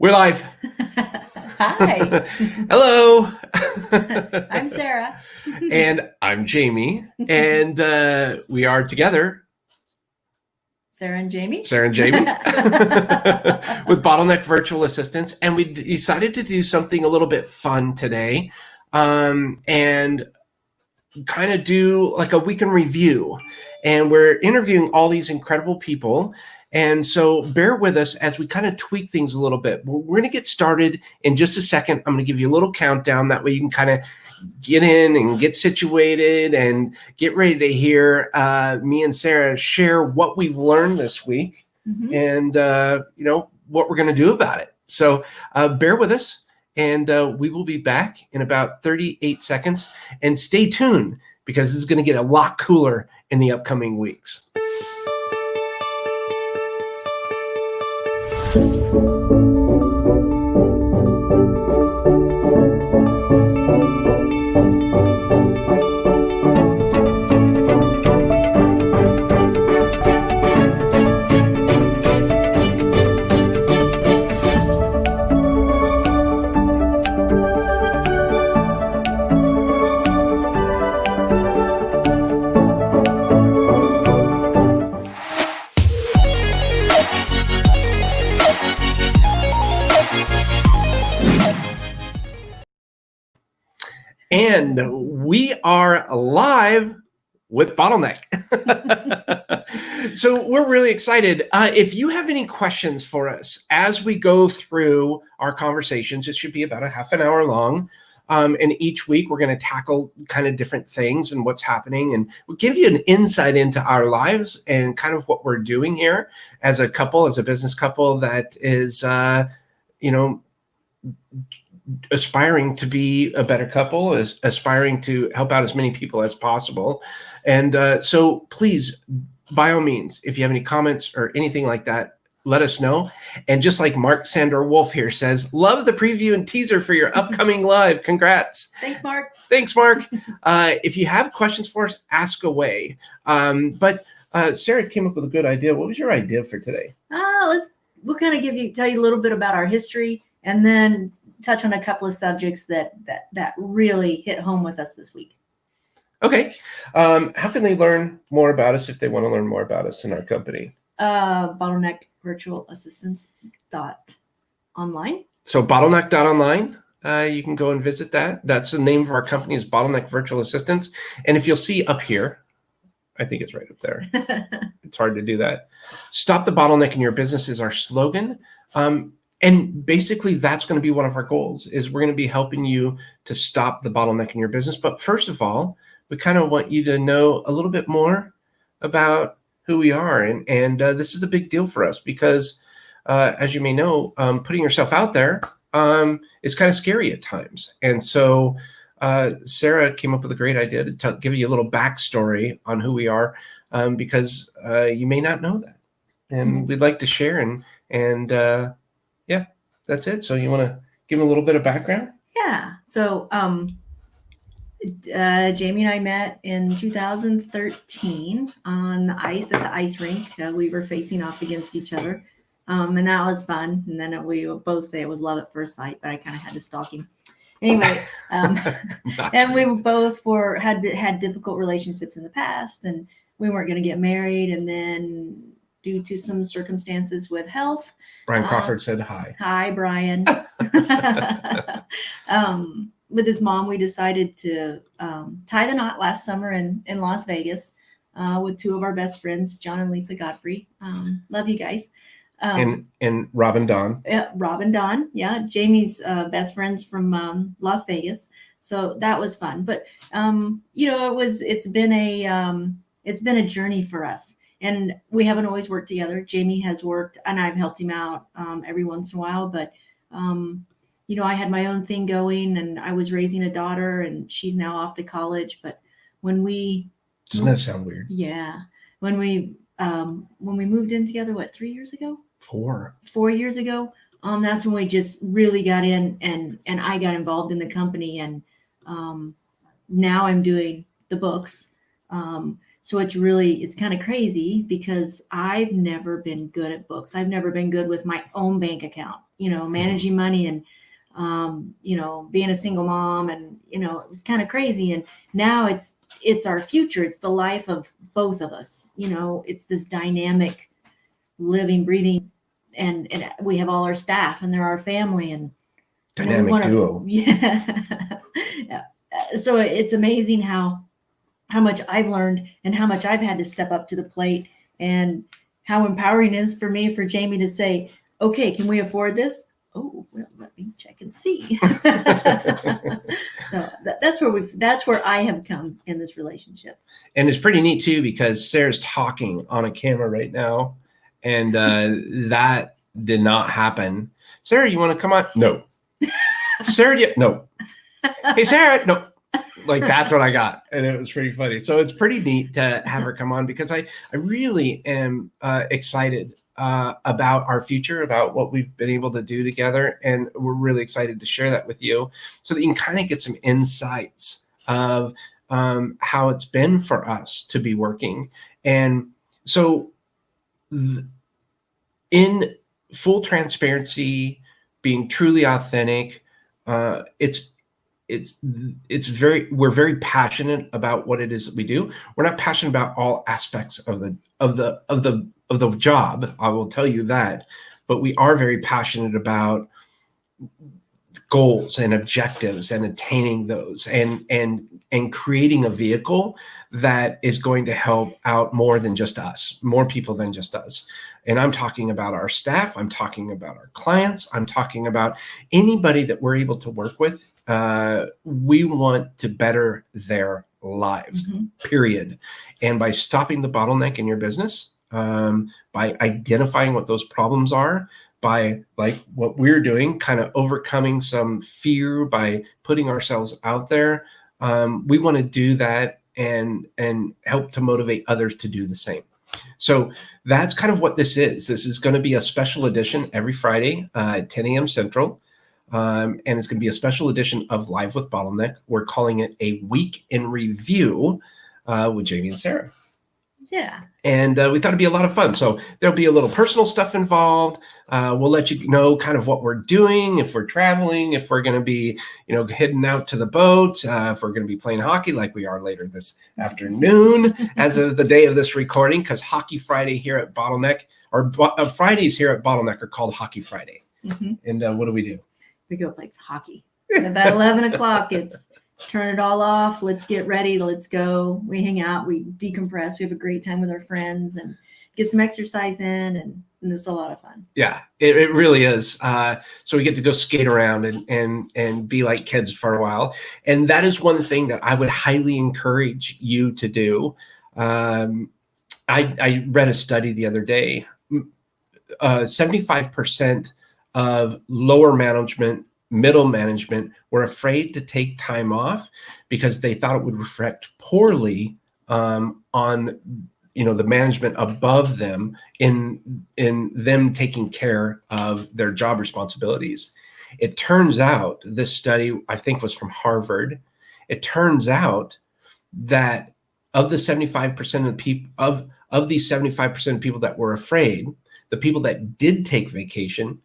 We're live. Hi. Hello. I'm Sara. And I'm Jamie. And we are together, Sara and Jamie. Sara and Jamie, with Bottleneck Virtual Assistants. And we decided to do something a little bit fun today and kind of do like a week in review. And we're interviewing all these incredible people. And so bear with us as we kind of tweak things a little bit. We're going to get started in just a second. I'm going to give you a little countdown. That way you can kind of get in and get situated and get ready to hear me and Sara share what we've learned this week and, what we're going to do about it. So bear with us. And we will be back in about 38 seconds. And stay tuned because this is going to get a lot cooler in the upcoming weeks. And we are live with Bottleneck. So we're really excited. If you have any questions for us as we go through our conversations, it should be about a half an hour long. And each week we're going to tackle kind of different things and what's happening. And we'll give you an insight into our lives and kind of what we're doing here as a couple, as a business couple that is, aspiring to be a better couple, is aspiring to help out as many people as possible. And so please, by all means, if you have any comments or anything like that, let us know. And just like Mark Sander Wolf here says, love the preview and teaser for your upcoming live. Congrats. Thanks, Mark. Thanks, Mark. If you have questions for us, ask away. But Sara came up with a good idea. What was your idea for today? We'll kind of tell you a little bit about our history and then touch on a couple of subjects that really hit home with us this week. Okay. How can they learn more about us if they want to learn more about us in our company? Bottleneck Virtual Assistants .online. So bottleneck.online. You can go and visit that. That's the name of our company, is Bottleneck Virtual Assistants. And if you'll see up here, I think it's right up there. It's hard to do that. Stop the bottleneck in your business is our slogan. And basically, that's going to be one of our goals, is we're going to be helping you to stop the bottleneck in your business. But first of all, we kind of want you to know a little bit more about who we are. And this is a big deal for us because, as you may know, putting yourself out there is kind of scary at times. And so Sara came up with a great idea to give you a little backstory on who we are because you may not know that. And we'd like to share and yeah, that's it. So you want to give them a little bit of background? Yeah. So Jamie and I met in 2013 on the ice at the ice rink. We were facing off against each other. And that was fun. And then we both say it was love at first sight, but I kind of had to stalk him. Anyway, and we both had difficult relationships in the past, and we weren't going to get married. And then due to some circumstances with health, Brian Crawford said hi. Hi, Brian. With his mom, we decided to tie the knot last summer in Las Vegas with two of our best friends, John and Lisa Godfrey. Love you guys. And Rob and Don. Rob and Don, yeah. Jamie's best friends from Las Vegas. So that was fun. But it's been a journey for us. And we haven't always worked together. Jamie has worked, and I've helped him out every once in a while. But, I had my own thing going, and I was raising a daughter, and she's now off to college. But when we... Doesn't that sound weird? Yeah. When we moved in together, 3 years ago? 4 years ago. That's when we just really got in, and I got involved in the company. And now I'm doing the books. So it's kind of crazy because I've never been good at books. I've never been good with my own bank account, managing money and, being a single mom, and, it was kind of crazy. And now it's our future. It's the life of both of us. It's this dynamic, living, breathing, and we have all our staff, and they're our family, and Dynamic duo. Yeah. Yeah. So it's amazing how much I've learned and how much I've had to step up to the plate, and how empowering it is for me, for Jamie to say, okay, can we afford this? Oh, well, let me check and see. So that's where I have come in this relationship. And it's pretty neat too, because Sarah's talking on a camera right now, and that did not happen. Sarah, you want to come on? No. Sarah, no. Hey, Sarah, no. Like, that's what I got. And it was pretty funny. So it's pretty neat to have her come on, because I really am excited about our future, about what we've been able to do together. And we're really excited to share that with you, so that you can kind of get some insights of how it's been for us to be working. And so in full transparency, being truly authentic, we're very passionate about what it is that we do. We're not passionate about all aspects of the job, I will tell you that, but we are very passionate about goals and objectives and attaining those, and creating a vehicle that is going to help out more than just us, more people than just us. And I'm talking about our staff, I'm talking about our clients, I'm talking about anybody that we're able to work with. We want to better their lives, period. And by stopping the bottleneck in your business, by identifying what those problems are, by, like what we're doing, kind of overcoming some fear by putting ourselves out there, we want to do that and help to motivate others to do the same. So that's kind of what this is. This is going to be a special edition every Friday at 10 a.m. Central. And it's going to be a special edition of Live with Bottleneck. We're calling it a week in review with Jaime and Sara. Yeah. And we thought it'd be a lot of fun. So there'll be a little personal stuff involved. We'll let you know kind of what we're doing, if we're traveling, if we're going to be, heading out to the boat, if we're going to be playing hockey like we are later this afternoon as of the day of this recording, because Hockey Friday here at Bottleneck, or Fridays here at Bottleneck are called Hockey Friday. And what do? We go play hockey. At about 11 o'clock, it's turn it all off. Let's get ready. Let's go. We hang out. We decompress. We have a great time with our friends and get some exercise in. And it's a lot of fun. Yeah, it really is. So we get to go skate around and be like kids for a while. And that is one thing that I would highly encourage you to do. I read a study the other day. 75% of lower management, middle management were afraid to take time off because they thought it would reflect poorly on the management above them in them taking care of their job responsibilities. It turns out, this study I think was from Harvard, it turns out that of the 75% of people of these 75% of people that were afraid, the people that did take vacation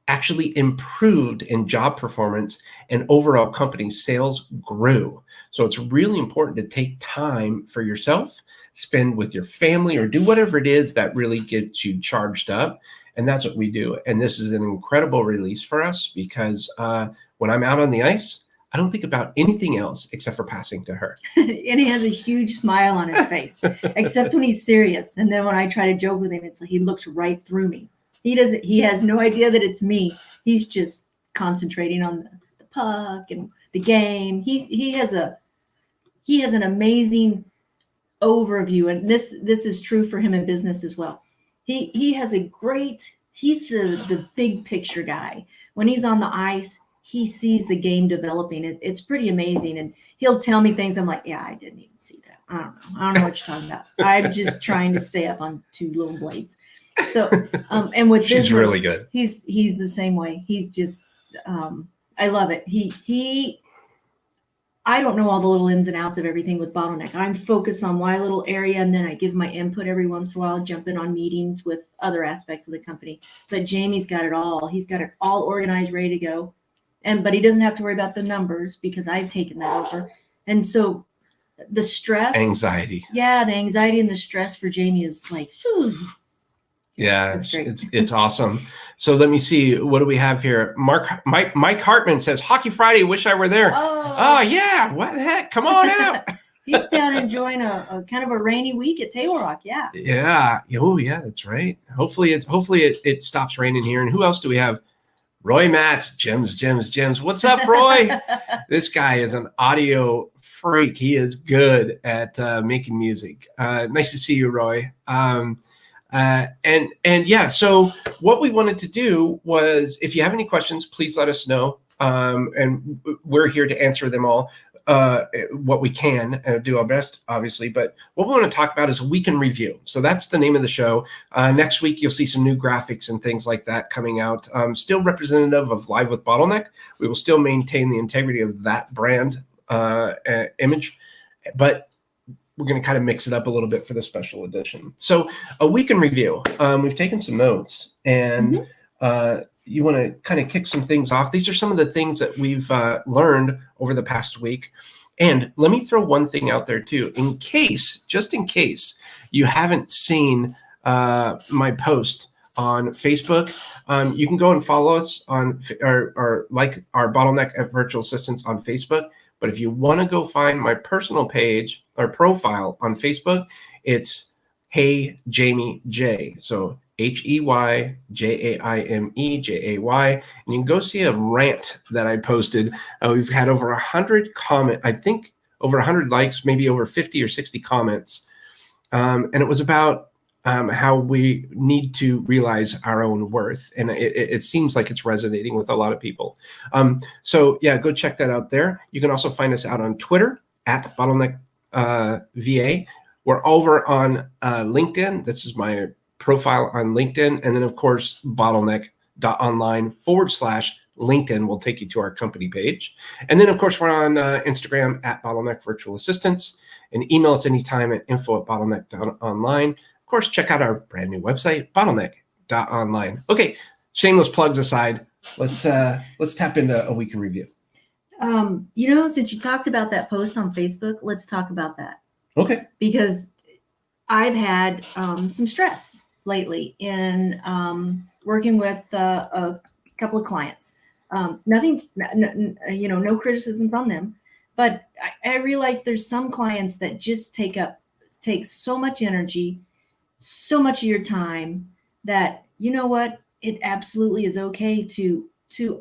actually improved in job performance, and overall company sales grew. So it's really important to take time for yourself, spend with your family, or do whatever it is that really gets you charged up. And that's what we do. And this is an incredible release for us, because when I'm out on the ice, I don't think about anything else except for passing to her. And he has a huge smile on his face, except when he's serious. And then when I try to joke with him, it's like he looks right through me. He has no idea that it's me. He's just concentrating on the puck and the game. He has an amazing overview, and this is true for him in business as well. He's the big picture guy. When he's on the ice, he sees the game developing. It's pretty amazing. And he'll tell me things. I'm like, yeah, I didn't even see that. I don't know what you're talking about. I'm just trying to stay up on two little blades. So, and with business, she's really good. He's the same way. He's just, I love it. I don't know all the little ins and outs of everything with Bottleneck. I'm focused on my little area, and then I give my input every once in a while, jump in on meetings with other aspects of the company. But Jamie's got it all. He's got it all organized, ready to go. But he doesn't have to worry about the numbers because I've taken that over. And so the stress, Anxiety. yeah, the anxiety and the stress for Jamie is like, whew. Yeah, That's great. It's awesome. So let me see. What do we have here? Mike Hartman says, Hockey Friday, wish I were there. Oh yeah. What the heck? Come on out. He's down enjoying a kind of a rainy week at Table Rock. Yeah. Yeah. Oh yeah, that's right. Hopefully it stops raining here. And who else do we have? Roy Matz, Gems. What's up, Roy? This guy is an audio freak. He is good at making music. Nice to see you, Roy. And yeah, so what we wanted to do was, if you have any questions, please let us know. And we're here to answer them all, what we can, and do our best, obviously. But what we want to talk about is a week in review. So that's the name of the show. Next week, you'll see some new graphics and things like that coming out. Still representative of Live with Bottleneck. We will still maintain the integrity of that brand image, but we're going to kind of mix it up a little bit for the special edition. So a week in review. We've taken some notes, and you want to kind of kick some things off. These are some of the things that we've learned over the past week. And let me throw one thing out there too, just in case you haven't seen my post on Facebook. You can go and follow us on or like our Bottleneck Virtual Assistants on Facebook. But if you want to go find my personal page or profile on Facebook, it's Hey Jamie J. So HeyJaimejay. And you can go see a rant that I posted. We've had over 100 comments, I think over 100 likes, maybe over 50 or 60 comments. And it was about how we need to realize our own worth. And it seems like it's resonating with a lot of people. So yeah, go check that out there. You can also find us out on Twitter at Bottleneck VA. We're over on LinkedIn. This is my profile on LinkedIn. And then of course, bottleneck.online/LinkedIn will take you to our company page. And then of course, we're on Instagram at Bottleneck Virtual Assistants, and email us anytime at info@bottleneck.online. Of course, check out our brand new website, bottleneck.online. Okay, shameless plugs aside, let's tap into a week in review. Since you talked about that post on Facebook, let's talk about that. Okay. Because I've had some stress lately in working with a couple of clients. Nothing, no criticism from them, but I realized there's some clients that just take so much energy, so much of your time, that you know what, it absolutely is okay to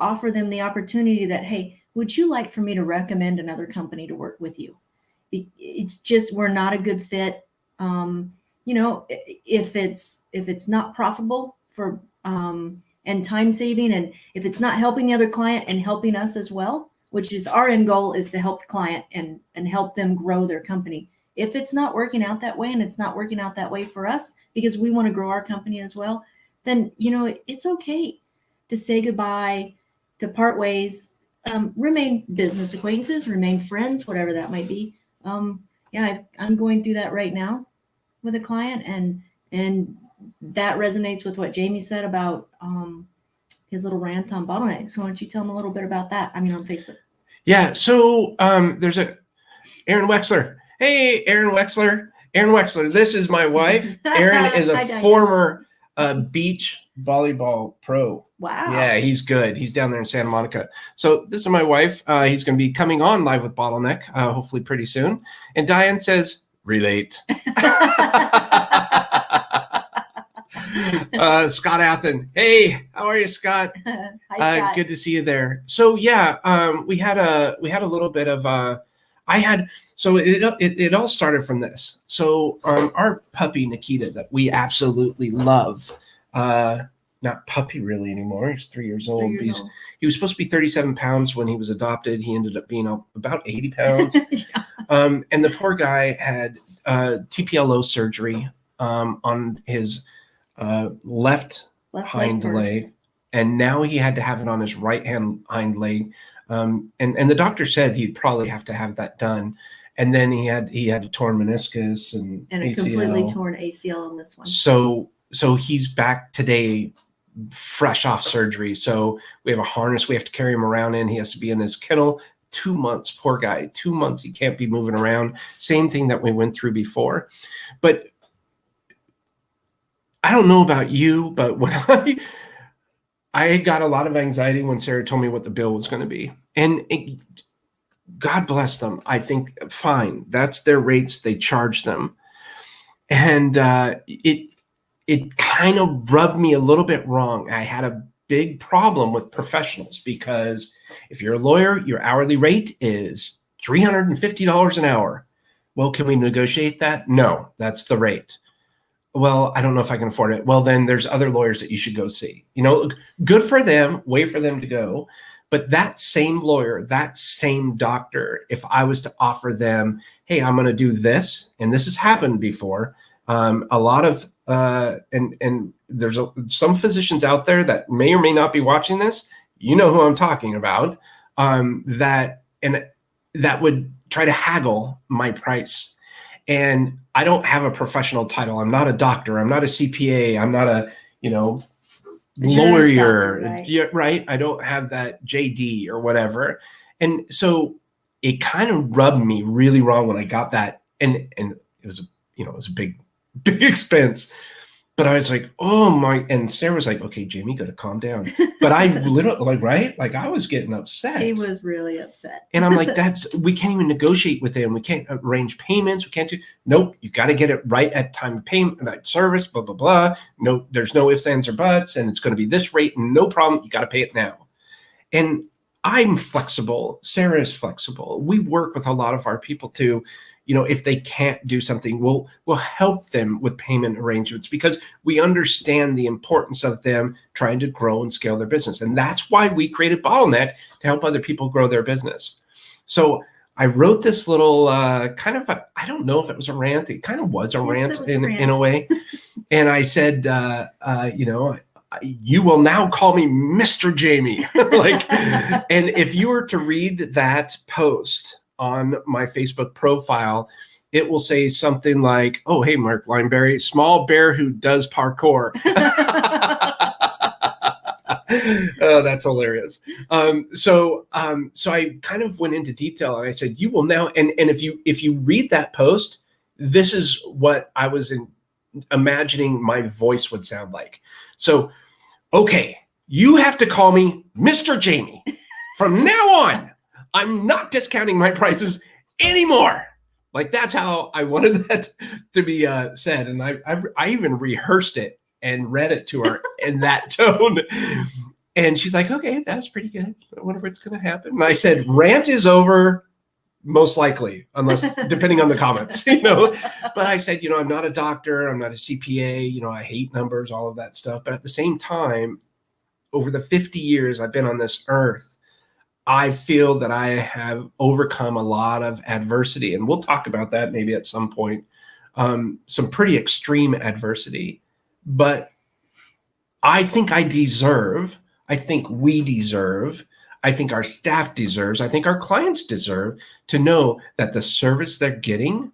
offer them the opportunity that, hey, would you like for me to recommend another company to work with you? It's just, we're not a good fit. If it's not profitable for and time saving, and if it's not helping the other client and helping us as well, which is our end goal, is to help the client and help them grow their company. If it's not working out that way, and it's not working out that way for us because we want to grow our company as well, then, it's okay to say goodbye, to part ways, remain business acquaintances, remain friends, whatever that might be. I'm going through that right now with a client, and that resonates with what Jamie said about his little rant on Bottleneck. So why don't you tell him a little bit about that? On Facebook. Yeah. So there's Aaron Wexler. Hey, Aaron Wexler. This is my wife. Aaron is a former beach volleyball pro. Wow. Yeah, he's good. He's down there in Santa Monica. So this is my wife. He's going to be coming on Live with Bottleneck, hopefully pretty soon. And Diane says, relate. Scott Athen. Hey, how are you, Scott? Hi, Scott. Good to see you there. So yeah, we had a little bit of it all started from this. So our puppy Nikita, that we absolutely love, not puppy really anymore. He's 3 years old. He was supposed to be 37 pounds when he was adopted. He ended up being about 80 pounds. Yeah. And the poor guy had TPLO surgery on his left hind leg, and now he had to have it on his right hind leg And the doctor said he'd probably have to have that done. And then he had a torn meniscus and a ACL. completely torn ACL on this one. So he's back today, fresh off surgery. So we have a harness we have to carry him around in. He has to be in his kennel 2 months. Poor guy, 2 months. He can't be moving around. Same thing that we went through before. But I don't know about you, but when I got a lot of anxiety when Sarah told me what the bill was going to be. And God bless them. I think, fine, that's their rates. They charge them. And it kind of rubbed me a little bit wrong. I had a big problem with professionals because if you're a lawyer, your hourly rate is $350 an hour. Well, can we negotiate that? No, that's the rate. Well, I don't know if I can afford it. Well, then there's other lawyers that you should go see. Good for them, way for them to go. But that same lawyer, that same doctor, if I was to offer them, hey, I'm going to do this, and this has happened before, a lot of, and there's some physicians out there that may or may not be watching this, you know who I'm talking about, that would try to haggle my price. And I don't have a professional title. I'm not a doctor. I'm not a CPA. I'm not a, lawyer, doctor, right? I don't have that JD or whatever. And so it kind of rubbed me really wrong when I got that. And it was, it was a big expense. But I was like, oh my, and Sarah was like, okay, Jamie, you got to calm down. But I literally, I was getting upset. He was really upset. And I'm like, we can't even negotiate with him. We can't arrange payments. We can't nope, you got to get it right at time of payment, that service, blah, blah, blah. No, there's no ifs, ands, or buts, and it's going to be this rate, and no problem. You got to pay it now. And I'm flexible. Sarah is flexible. We work with a lot of our people too. If they can't do something, we'll help them with payment arrangements because we understand the importance of them trying to grow and scale their business. And that's why we created Bottleneck, to help other people grow their business. So I wrote this little I don't know if it was a rant. It kind of was a rant in a way. And I said, you will now call me Mr. Jamie. And if you were to read that post on my Facebook profile, it will say something like, oh, hey, Mark Lineberry, small bear who does parkour. Oh, that's hilarious. So I kind of went into detail and I said, you will now, and if you read that post, this is what I was imagining my voice would sound like. So, okay, you have to call me Mr. Jamie. From now on, I'm not discounting my prices anymore. That's how I wanted that to be said. And I even rehearsed it and read it to her in that tone. And she's like, okay, that's pretty good. I wonder what's going to happen. And I said, rant is over, most likely, unless depending on the comments, But I said, I'm not a doctor. I'm not a CPA. I hate numbers, all of that stuff. But at the same time, over the 50 years I've been on this earth, I feel that I have overcome a lot of adversity, and we'll talk about that maybe at some point, some pretty extreme adversity. But I think we deserve, I think our staff deserves, I think our clients deserve to know that the service they're getting,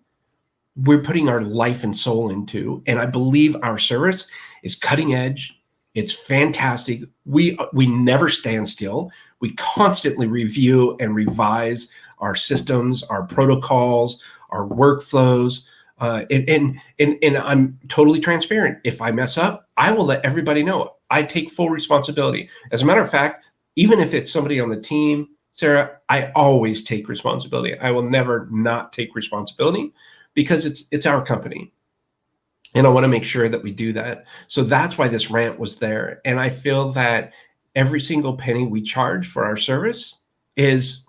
we're putting our life and soul into. And I believe our service is cutting edge. It's fantastic. We never stand still. We constantly review and revise our systems, our protocols, our workflows. And I'm totally transparent. If I mess up, I will let everybody know. I take full responsibility. As a matter of fact, even if it's somebody on the team, Sarah, I always take responsibility. I will never not take responsibility because it's our company. And I want to make sure that we do that. So that's why this rant was there. And I feel that every single penny we charge for our service is,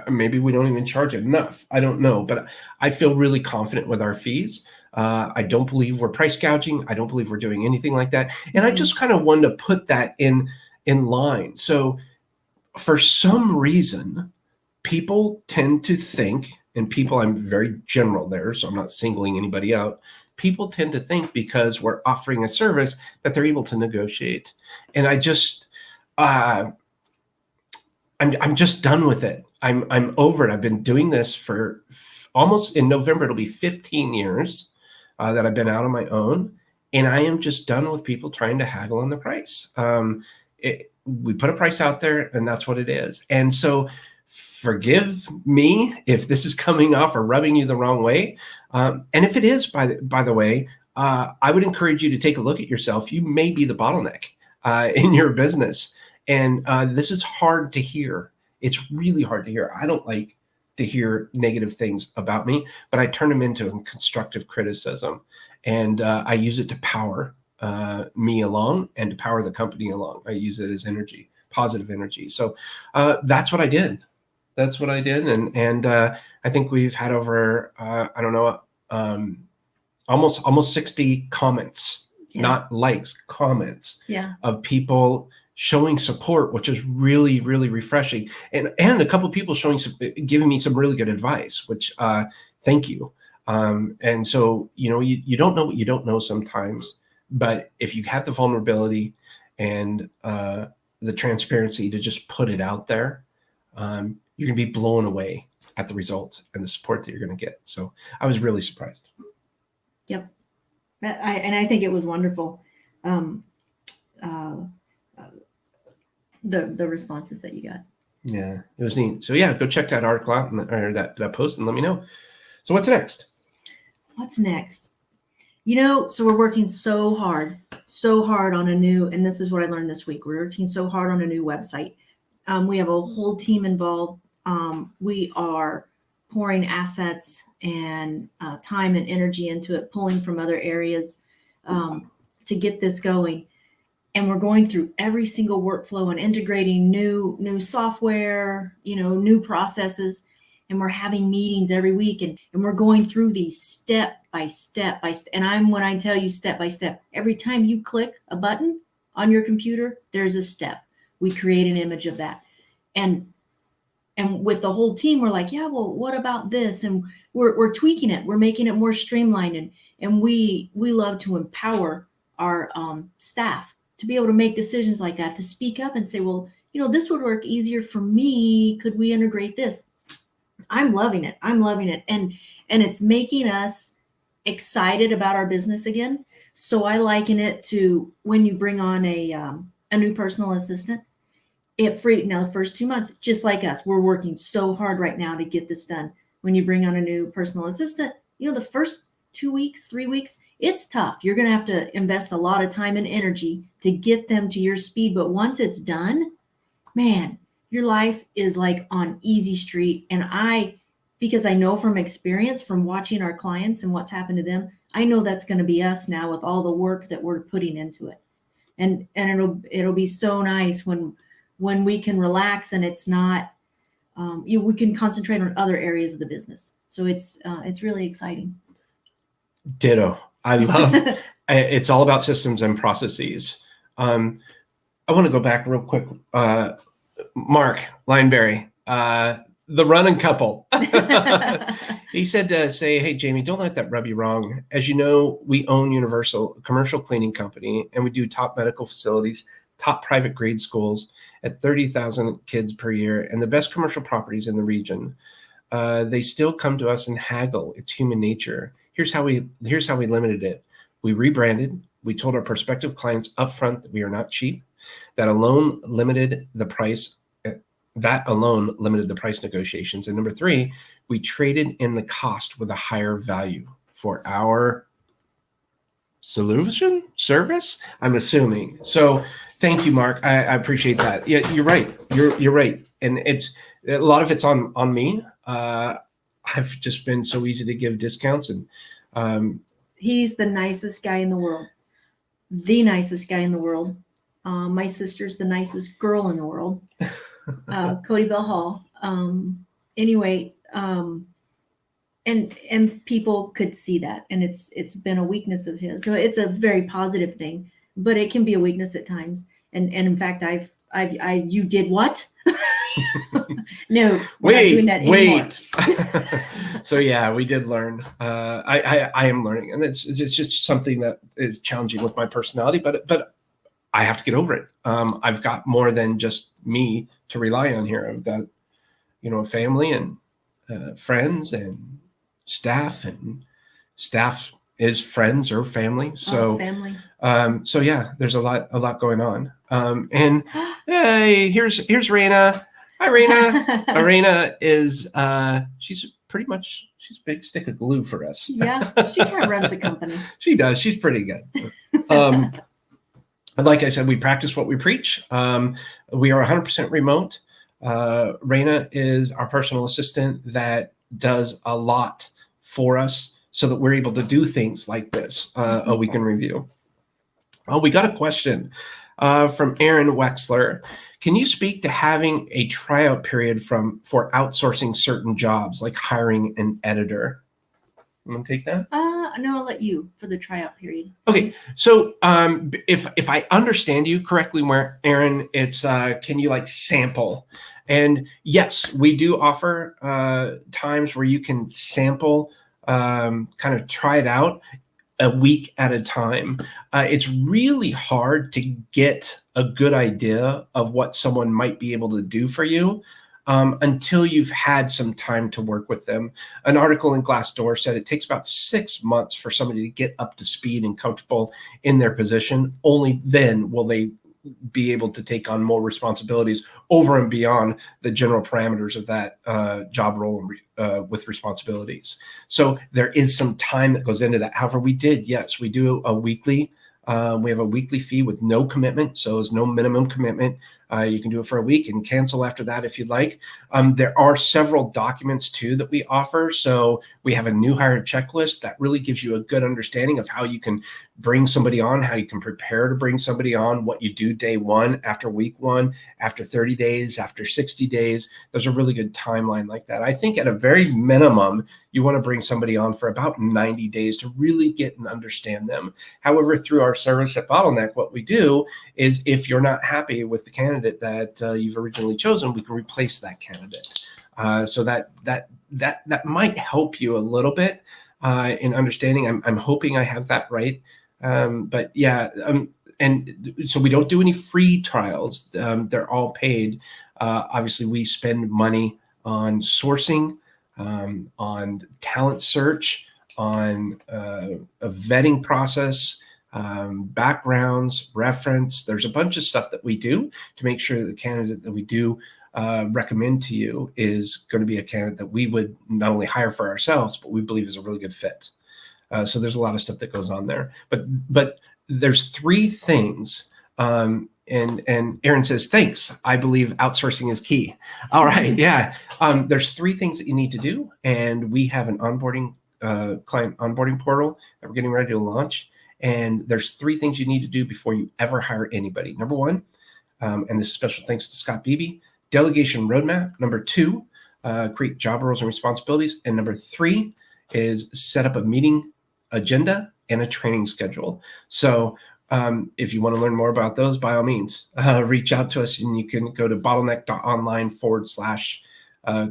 maybe we don't even charge enough. I don't know, but I feel really confident with our fees. I don't believe we're price gouging. I don't believe we're doing anything like that. And I just kind of wanted to put that in line. So for some reason, people tend to think, and people, I'm very general there, so I'm not singling anybody out. People tend to think because we're offering a service that they're able to negotiate. And I just, I'm just done with it. I'm over it. I've been doing this for almost, in November, it'll be 15 years that I've been out on my own. And I am just done with people trying to haggle on the price. We put a price out there, and that's what it is. And so forgive me if this is coming off or rubbing you the wrong way. And if it is, by the way, I would encourage you to take a look at yourself. You may be the bottleneck in your business. And this is hard to hear. It's really hard to hear. I don't like to hear negative things about me, but I turn them into constructive criticism. And I use it to power me along and to power the company along. I use it as energy, positive energy. So that's what I did. That's what I did. And I think we've had over, I don't know, almost 60 comments, not likes, comments of people showing support, which is really, really refreshing. And a couple of people giving me some really good advice, which thank you. And so, you don't know what you don't know sometimes, but if you have the vulnerability and the transparency to just put it out there, you're going to be blown away at the results and the support that you're going to get. So I was really surprised. Yep. I think it was wonderful. The responses that you got. Yeah, it was neat. So yeah, go check that article out or that post and let me know. So what's next? What's next? So we're working so hard on a new, and this is what I learned this week. We're working so hard on a new website. We have a whole team involved. We are pouring assets and time and energy into it, pulling from other areas to get this going. And we're going through every single workflow and integrating new software, new processes. And we're having meetings every week, and we're going through these step by step. And when I tell you step by step, every time you click a button on your computer, there's a step. We create an image of that. And with the whole team, we're like, yeah, well, what about this? And we're tweaking it. We're making it more streamlined. And we love to empower our staff to be able to make decisions like that, to speak up and say, well, this would work easier for me. Could we integrate this? I'm loving it. And it's making us excited about our business again. So I liken it to when you bring on a new personal assistant. Now the first 2 months, just like us, we're working so hard right now to get this done. When you bring on a new personal assistant, the first 2 weeks, 3 weeks, it's tough. You're going to have to invest a lot of time and energy to get them to your speed. But once it's done, man, your life is like on easy street. And because I know from experience, from watching our clients and what's happened to them, I know that's going to be us now with all the work that we're putting into it. And it'll be so nice when we can relax and it's not, we can concentrate on other areas of the business. So it's really exciting. Ditto. I love it's all about systems and processes. I want to go back real quick. Mark Lineberry, the running couple. He said to say, hey, Jamie, don't let that rub you wrong. As you know, we own Universal, a commercial cleaning company, and we do top medical facilities, top private grade schools at 30,000 kids per year, and the best commercial properties in the region. They still come to us and haggle. It's human nature. Here's how we limited it. We rebranded. We told our prospective clients upfront that we are not cheap. That alone limited the price. That alone limited the price negotiations. And number 3, we traded in the cost with a higher value for our solution service, I'm assuming. So thank you, Mark. I appreciate that. Yeah, you're right. You're right. And it's a lot of it's on me. I've just been so easy to give discounts, and he's the nicest guy in the world. The nicest guy in the world. My sister's the nicest girl in the world. Cody Bell Hall. Anyway, and people could see that, and it's been a weakness of his. So it's a very positive thing, but it can be a weakness at times. And in fact, you did what? No, we're not doing that anymore. So yeah, we did learn. I am learning, and it's just something that is challenging with my personality. But I have to get over it. I've got more than just me to rely on here. I've got, a family and friends and staff, and staff is friends or family. So, family. So yeah, there's a lot going on. And hey, here's Raina. Hi, Raina. Raina is she's a big stick of glue for us. Yeah, she kind of runs the company. She does. She's pretty good. Like I said, we practice what we preach. We are 100% remote. Raina is our personal assistant that does a lot for us so that we're able to do things like this, a week in review. Oh, we got a question from Aaron Wexler. Can you speak to having a tryout period for outsourcing certain jobs, like hiring an editor? You want to take that? No, I'll let you for the tryout period. Okay, so if I understand you correctly, Aaron, it's can you sample? And yes, we do offer times where you can sample, kind of try it out a week at a time. It's really hard to get a good idea of what someone might be able to do for you until you've had some time to work with them. An article in Glassdoor said it takes about 6 months for somebody to get up to speed and comfortable in their position. Only then will they be able to take on more responsibilities over and beyond the general parameters of that job role with responsibilities. So there is some time that goes into that. However, we do a weekly. We have a weekly fee with no commitment, so there's no minimum commitment. You can do it for a week and cancel after that if you'd like. There are several documents too that we offer. So we have a new hire checklist that really gives you a good understanding of how you can bring somebody on, how you can prepare to bring somebody on, what you do day one, after week one, after 30 days, after 60 days. There's a really good timeline like that. I think at a very minimum, you want to bring somebody on for about 90 days to really get and understand them. However, through our service at Bottleneck, what we do is if you're not happy with the candidate that you've originally chosen, we can replace that candidate. So that might help you a little bit in understanding. I'm hoping I have that right. But yeah, and so we don't do any free trials. They're all paid. Obviously, we spend money on sourcing, on talent search, on a vetting process, backgrounds, reference. There's a bunch of stuff that we do to make sure that the candidate that we do recommend to you is going to be a candidate that we would not only hire for ourselves, but we believe is a really good fit. So there's a lot of stuff that goes on there. But there's 3 things. And Aaron says, thanks. I believe outsourcing is key. All right. Yeah. There's 3 things that you need to do. And we have an onboarding client onboarding portal that we're getting ready to launch. And there's 3 things you need to do before you ever hire anybody. Number 1, and this is special thanks to Scott Beebe, delegation roadmap. Number 2, create job roles and responsibilities. And number 3 is set up a meeting agenda and a training schedule. So if you want to learn more about those, by all means, reach out to us, and you can go to bottleneck.online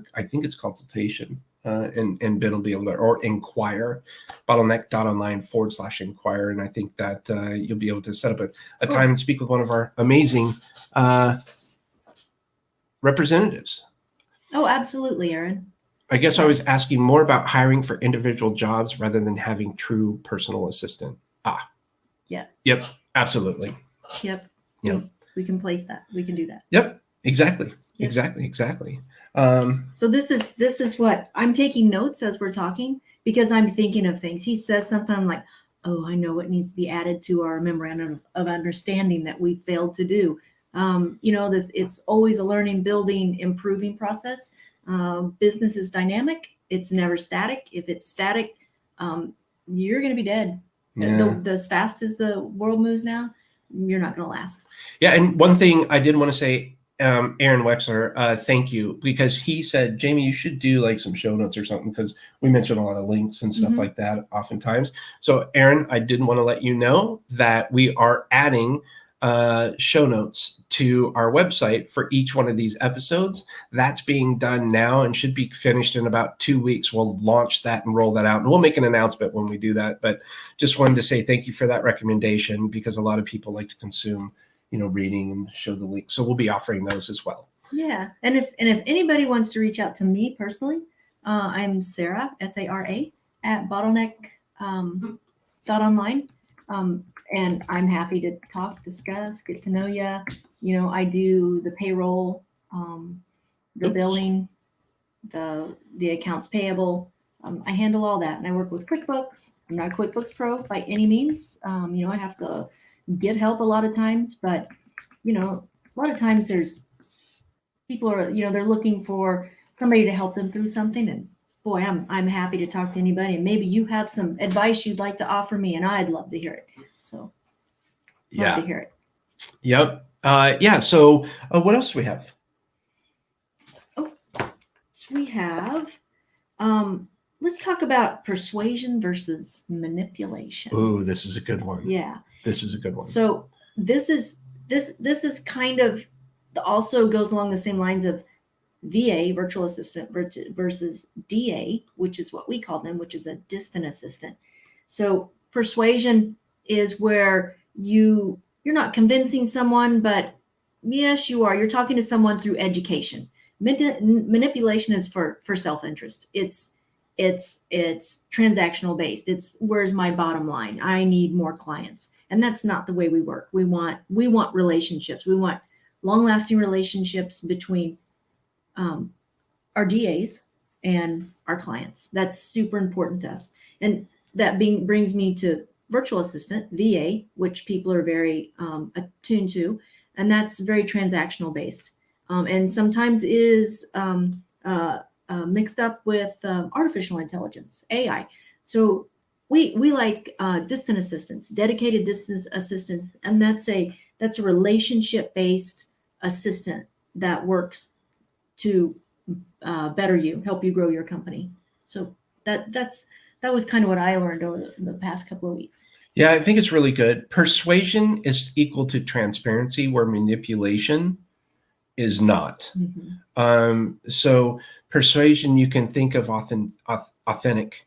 / I think it's consultation, and Ben will be able to, or inquire, bottleneck.online / inquire. And I think that you'll be able to set up a time and speak with one of our amazing representatives. Oh, absolutely, Aaron. I guess I was asking more about hiring for individual jobs rather than having true personal assistant. Yeah. Yep. Absolutely. Yep. Yep. We can place that. We can do that. Yep. Exactly. Yep. Exactly. So this is what I'm taking notes as we're talking, because I'm thinking of things. He says something like, oh, I know what needs to be added to our memorandum of understanding that we failed to do. It's always a learning, building, improving process. Business is dynamic. It's never static. If it's static, you're going to be dead. Yeah. As fast as the world moves now, you're not going to last. Yeah. And one thing I did want to say, Aaron Wexler, thank you, because he said, Jamie, you should do some show notes or something, because we mentioned a lot of links and stuff like that oftentimes. So Aaron, I did want to let you know that we are adding show notes to our website for each one of these episodes. That's being done now and should be finished in about 2 weeks. We'll launch that and roll that out, and we'll make an announcement when we do that. But just wanted to say thank you for that recommendation, because a lot of people like to consume reading and show the link. So we'll be offering those as well. Yeah. And if anybody wants to reach out to me personally, I'm Sara, Sara, at Bottleneck .online. And I'm happy to talk, discuss, get to know you. I do the payroll, the billing, the accounts payable. I handle all that, and I work with QuickBooks. I'm not a QuickBooks pro by any means. I have to get help a lot of times, but a lot of times there's people are, they're looking for somebody to help them through something. And boy, I'm happy to talk to anybody. And maybe you have some advice you'd like to offer me, and I'd love to hear it. So love to hear it. Yep. Yeah. So what else do we have? So we have, let's talk about persuasion versus manipulation. Ooh, this is a good one. Yeah. This is a good one. So this is kind of also goes along the same lines of VA, virtual assistant, versus DA, which is what we call them, which is a distant assistant. So persuasion is where you're not convincing someone, but yes, you are. You're talking to someone through education. Manipulation is for self-interest. It's transactional based. It's where's my bottom line? I need more clients. And that's not the way we work. We want relationships. We want long-lasting relationships between our DAs and our clients. That's super important to us. And that brings me to virtual assistant, VA, which people are very attuned to, and that's very transactional based. And sometimes is mixed up with artificial intelligence, AI. So we like distant assistants, dedicated distant assistants, and that's a relationship-based assistant that works to better you, help you grow your company. So that was kind of what I learned over the past couple of weeks. Yeah, I think it's really good. Persuasion is equal to transparency, where manipulation is not. Mm-hmm. So persuasion, you can think of authentic.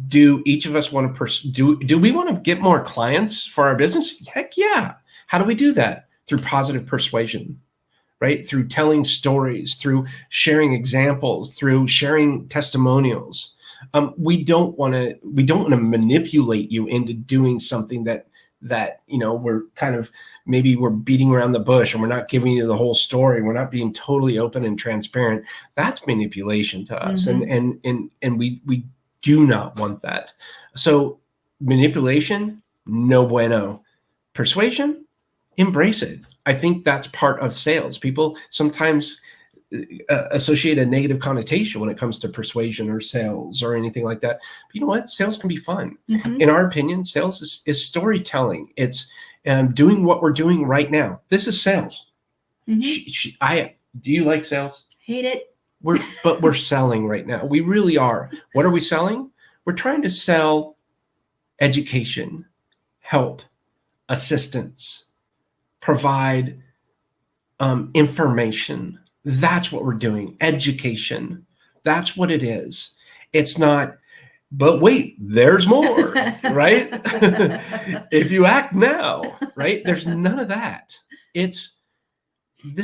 Do each of us want to do we want to get more clients for our business? Heck yeah. How do we do that? Through positive persuasion, right? Through telling stories, through sharing examples, through sharing testimonials. We don't want to manipulate you into doing something that we're kind of, maybe we're beating around the bush and we're not giving you the whole story. We're not being totally open and transparent. That's manipulation to us. Mm-hmm. And we do not want that. So manipulation, no bueno. Persuasion, embrace it. I think that's part of sales. People sometimes associate a negative connotation when it comes to persuasion or sales or anything like that. But you know what? Sales can be fun. Mm-hmm. In our opinion, sales is storytelling. It's doing what we're doing right now. This is sales. Mm-hmm. Do you like sales? Hate it. But we're selling right now. We really are. What are we selling? We're trying to sell education, help, assistance, provide information. That's what we're doing. Education. That's what it is. It's not, but wait, there's more, right? If you act now, right? There's none of that. This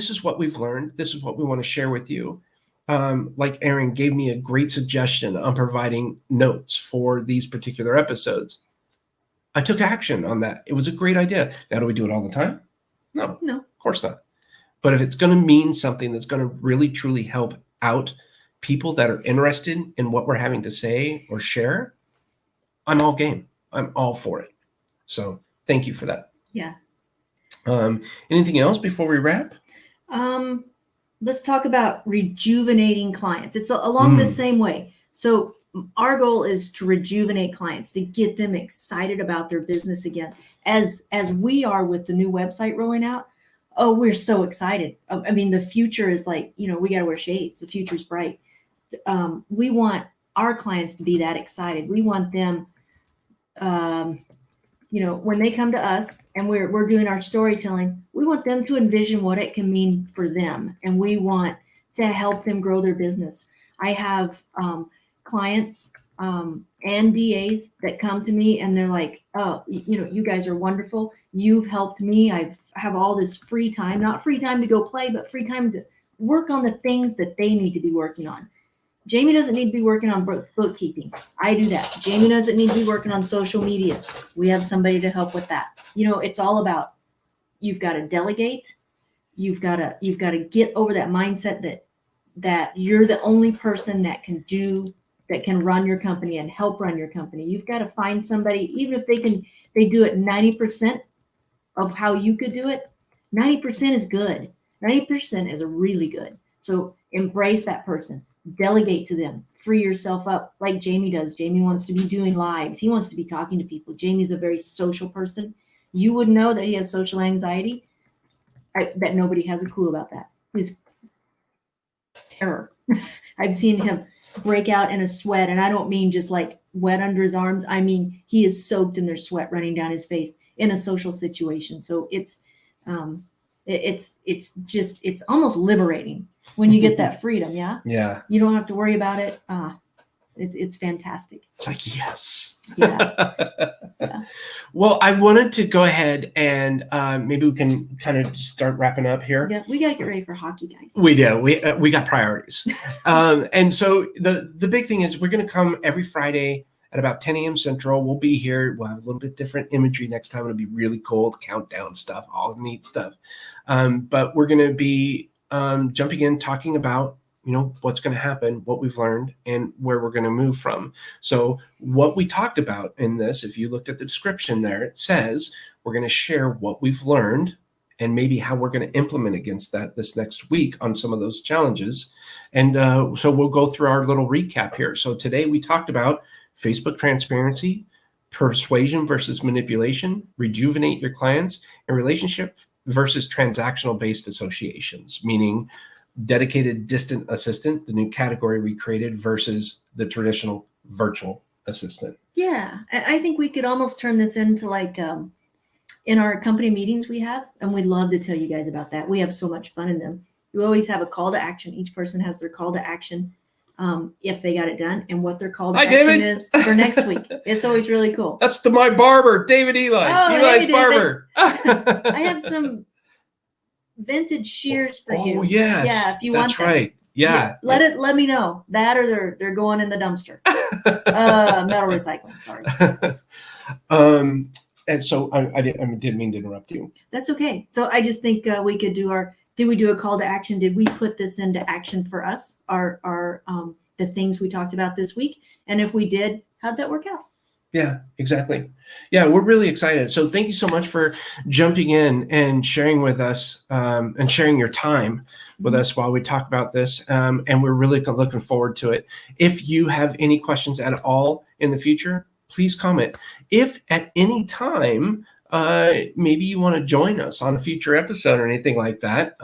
is what we've learned. This is what we want to share with you. Like Aaron gave me a great suggestion on providing notes for these particular episodes. I took action on that. It was a great idea. Now, do we do it all the time? No, of course not. But if it's going to mean something that's going to really, truly help out people that are interested in what we're having to say or share, I'm all game. I'm all for it. So thank you for that. Yeah. Anything else before we wrap? Let's talk about rejuvenating clients. It's along the same way. So our goal is to rejuvenate clients, to get them excited about their business again. As we are with the new website rolling out, oh, we're so excited. I mean, the future is like, we got to wear shades. The future's bright. We want our clients to be that excited. We want them, when they come to us and we're doing our storytelling, we want them to envision what it can mean for them. And we want to help them grow their business. I have clients and DAs that come to me and they're like, oh, you guys are wonderful. You've helped me. I have all this free time, not free time to go play, but free time to work on the things that they need to be working on. Jamie doesn't need to be working on bookkeeping. I do that. Jamie doesn't need to be working on social media. We have somebody to help with that. It's all about, you've got to delegate. You've got to get over that mindset that you're the only person that can run your company and help run your company. You've got to find somebody, even if they do it 90% of how you could do it. 90% is good. 90% is really good. So embrace that person. Delegate to them. Free yourself up like Jamie does. Jamie wants to be doing lives. He wants to be talking to people. Jamie's a very social person. You would know that he has social anxiety. That nobody has a clue about that. It's terror. I've seen him break out in a sweat, and I don't mean just like wet under his arms. I mean, he is soaked in their sweat running down his face in a social situation. So it's almost liberating when you get that freedom. Yeah. Yeah. You don't have to worry about it. It's fantastic. It's like, yes. Yeah. Yeah. Well, I wanted to go ahead and maybe we can kind of start wrapping up here. Yeah, we got to get ready for hockey, guys. We do. We got priorities. And so the big thing is we're going to come every Friday at about 10 a.m. Central. We'll be here. We'll have a little bit different imagery next time. It'll be really cool. The countdown stuff, all the neat stuff. But we're going to be jumping in, talking about what's going to happen, what we've learned, and where we're going to move from. So what we talked about in this, if you looked at the description there, it says we're going to share what we've learned and maybe how we're going to implement against that this next week on some of those challenges. And so we'll go through our little recap here. So today we talked about Facebook transparency, persuasion versus manipulation, rejuvenate your clients, and relationship versus transactional-based associations, meaning dedicated distant assistant, the new category we created, versus the traditional virtual assistant. Yeah, I think we could almost turn this into like in our company meetings we have, and we'd love to tell you guys about that. We have so much fun in them. We always have a call to action. Each person has their call to action if they got it done and what their call to action is for next week. It's always really cool. That's to my barber, David Eli. Oh, Eli's hey, barber. I have some vintage shears for you. Oh, yes. Yeah, if you want them. That's right. Yeah. Let me know. That or they're going in the dumpster. Metal recycling, sorry. And so I didn't mean to interrupt you. That's okay. So I just think we could did we do a call to action? Did we put this into action for us? Our the things we talked about this week? And if we did, how'd that work out? Yeah, exactly. Yeah, we're really excited. So thank you so much for jumping in and sharing with us and sharing your time with us while we talk about this. And we're really looking forward to it. If you have any questions at all in the future, please comment. If at any time, maybe you want to join us on a future episode or anything like that,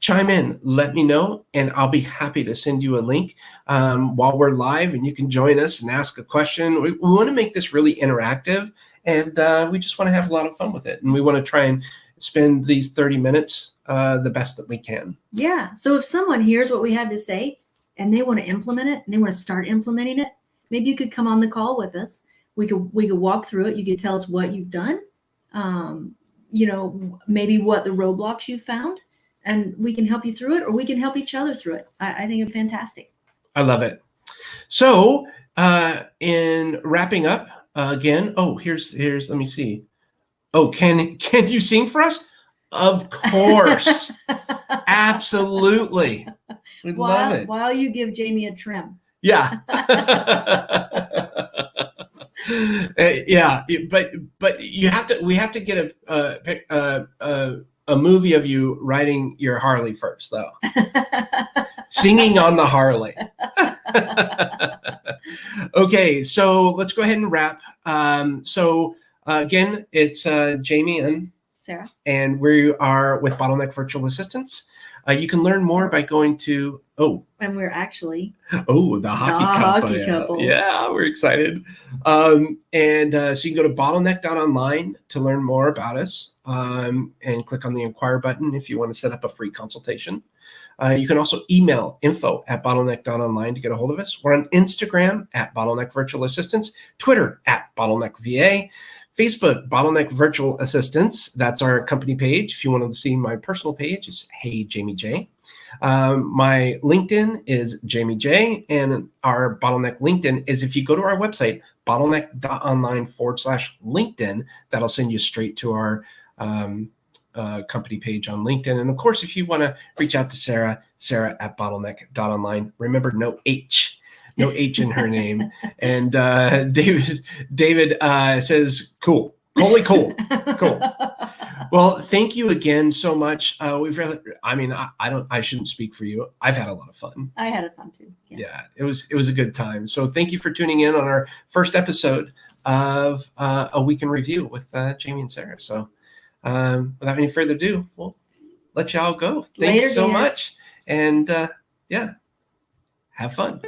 chime in, let me know, and I'll be happy to send you a link while we're live, and you can join us and ask a question. We want to make this really interactive, and we just want to have a lot of fun with it. And we want to try and spend these 30 minutes the best that we can. Yeah. So if someone hears what we have to say and they want to implement it and they want to start implementing it, maybe you could come on the call with us. We could walk through it. You could tell us what you've done, maybe what the roadblocks you found, and we can help you through it, or we can help each other through it. I think it's fantastic. I love it. So in wrapping up again, here's let me see. Oh, can you sing for us? Of course. Absolutely. We love it. While you give Jamie a trim. Yeah. Yeah, but we have to get a movie of you riding your Harley first, though. Singing on the Harley. Okay, so let's go ahead and wrap. Again, it's Jamie and Sara, and we are with Bottleneck Virtual Assistants. You can learn more by going to, And we're actually the hockey couple. Yeah, we're excited. So you can go to bottleneck.online to learn more about us, and click on the inquire button if you want to set up a free consultation. You can also email info@bottleneck.online to get a hold of us. We're on Instagram @Bottleneck Virtual Assistants, Twitter @Bottleneck VA, Facebook, Bottleneck Virtual Assistants. That's our company page. If you want to see my personal page, it's Hey Jamie J. My LinkedIn is Jamie J, and our Bottleneck LinkedIn is, if you go to our website, bottleneck.online/LinkedIn, that'll send you straight to our company page on LinkedIn. And of course, if you want to reach out to Sara @bottleneck.online. Remember, no H in her name. And David says, cool. Holy cool. Well, thank you again so much. I shouldn't speak for you. I've had a lot of fun. I had fun too. Yeah, it was a good time. So thank you for tuning in on our first episode of A Week in Review with Jaime and Sara. So without any further ado, we'll let y'all go. Thanks so much. And have fun.